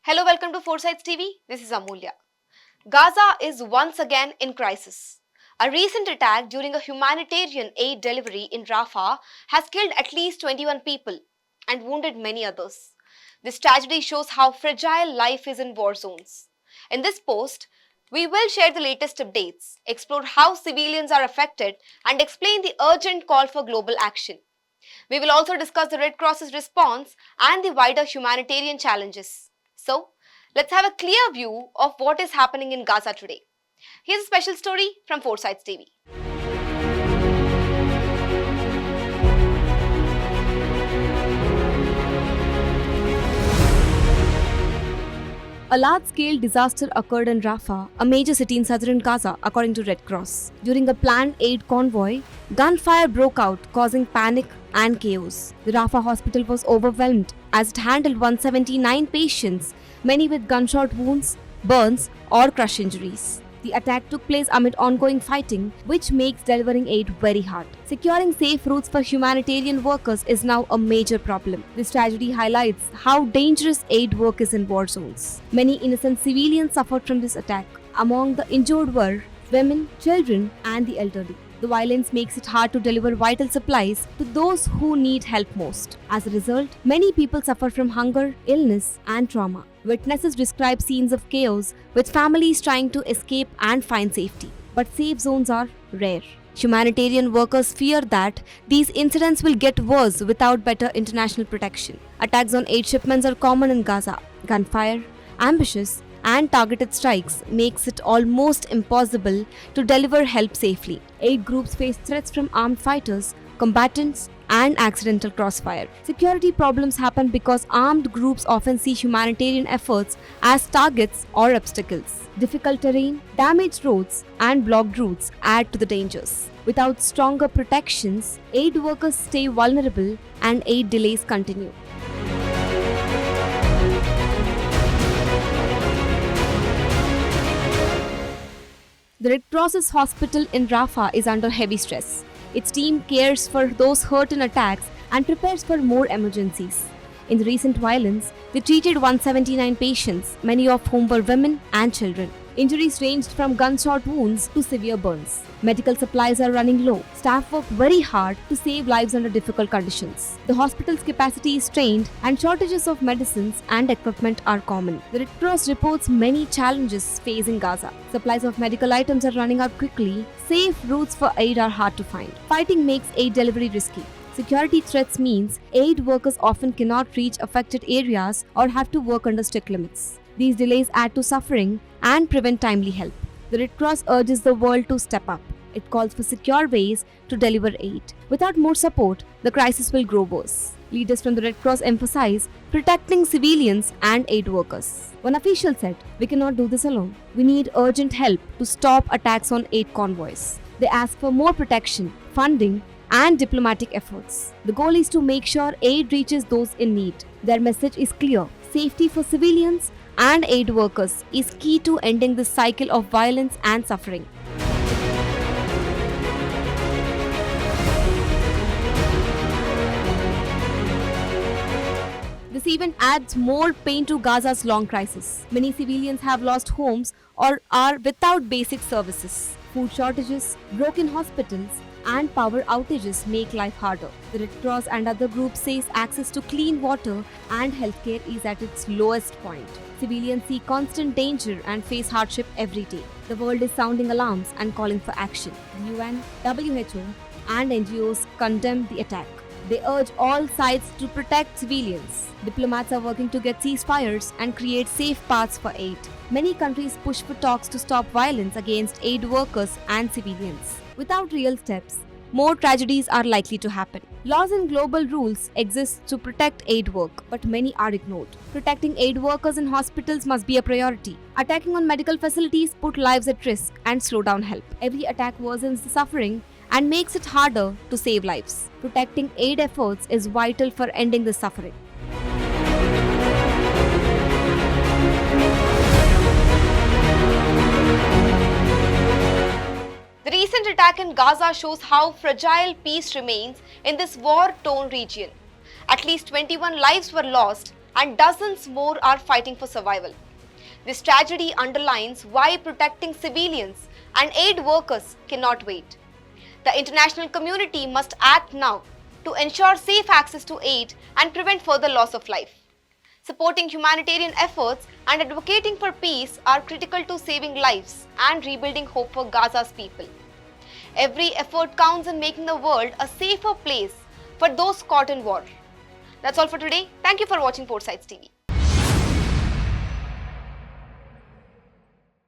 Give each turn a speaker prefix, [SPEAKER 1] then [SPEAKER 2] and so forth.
[SPEAKER 1] Hello, welcome to Foresights TV. This is Amulya. Gaza is once again in crisis. A recent attack during a humanitarian aid delivery in Rafah has killed at least 21 people and wounded many others. This tragedy shows how fragile life is in war zones. In this post, we will share the latest updates, explore how civilians are affected, and explain the urgent call for global action. We will also discuss the Red Cross's response and the wider humanitarian challenges. So, let's have a clear view of what is happening in Gaza today. Here's a special story from Foresights TV. A large-scale disaster occurred in Rafah, a major city in southern Gaza, according to Red Cross. During a planned aid convoy, gunfire broke out, causing panic and chaos. The Rafah hospital was overwhelmed as it handled 179 patients, many with gunshot wounds, burns, or crush injuries. The attack took place amid ongoing fighting, which makes delivering aid very hard. Securing safe routes for humanitarian workers is now a major problem. This tragedy highlights how dangerous aid work is in war zones. Many innocent civilians suffered from this attack. Among the injured were women, children, and the elderly. The violence makes it hard to deliver vital supplies to those who need help most. As a result, many people suffer from hunger, illness, and trauma. Witnesses describe scenes of chaos, with families trying to escape and find safety. But safe zones are rare. Humanitarian workers fear that these incidents will get worse without better international protection. Attacks on aid shipments are common in Gaza. Gunfire, ambushes, and targeted strikes makes it almost impossible to deliver help safely. Aid groups face threats from armed fighters, combatants, and accidental crossfire. Security problems happen because armed groups often see humanitarian efforts as targets or obstacles. Difficult terrain, damaged roads, and blocked routes add to the dangers. Without stronger protections, aid workers stay vulnerable and aid delays continue. The Red Cross's hospital in Rafah is under heavy stress. Its team cares for those hurt in attacks and prepares for more emergencies. In the recent violence, they treated 179 patients, many of whom were women and children. Injuries ranged from gunshot wounds to severe burns. Medical supplies are running low. Staff work very hard to save lives under difficult conditions. The hospital's capacity is strained and shortages of medicines and equipment are common. The Red Cross reports many challenges facing Gaza. Supplies of medical items are running out quickly. Safe routes for aid are hard to find. Fighting makes aid delivery risky. Security threats means aid workers often cannot reach affected areas or have to work under strict limits. These delays add to suffering and prevent timely help. The Red Cross urges the world to step up. It calls for secure ways to deliver aid. Without more support, the crisis will grow worse. Leaders from the Red Cross emphasize protecting civilians and aid workers. One official said, "We cannot do this alone. We need urgent help to stop attacks on aid convoys." They ask for more protection, funding, and diplomatic efforts. The goal is to make sure aid reaches those in need. Their message is clear: safety for civilians and aid workers is key to ending this cycle of violence and suffering. This event adds more pain to Gaza's long crisis. Many civilians have lost homes or are without basic services. Food shortages, broken hospitals, and power outages make life harder. The Red Cross and other groups say access to clean water and healthcare is at its lowest point. Civilians see constant danger and face hardship every day. The world is sounding alarms and calling for action. The UN, WHO, and NGOs condemn the attack. They urge all sides to protect civilians. Diplomats are working to get ceasefires and create safe paths for aid. Many countries push for talks to stop violence against aid workers and civilians. Without real steps, more tragedies are likely to happen. Laws and global rules exist to protect aid work, but many are ignored. Protecting aid workers in hospitals must be a priority. Attacking on medical facilities put lives at risk and slow down help. Every attack worsens the suffering and makes it harder to save lives. Protecting aid efforts is vital for ending the suffering. The recent attack in Gaza shows how fragile peace remains in this war-torn region. At least 21 lives were lost and dozens more are fighting for survival. This tragedy underlines why protecting civilians and aid workers cannot wait. The international community must act now to ensure safe access to aid and prevent further loss of life. Supporting humanitarian efforts and advocating for peace are critical to saving lives and rebuilding hope for Gaza's people. Every effort counts in making the world a safer place for those caught in war. That's all for today. Thank you for watching Portsides TV.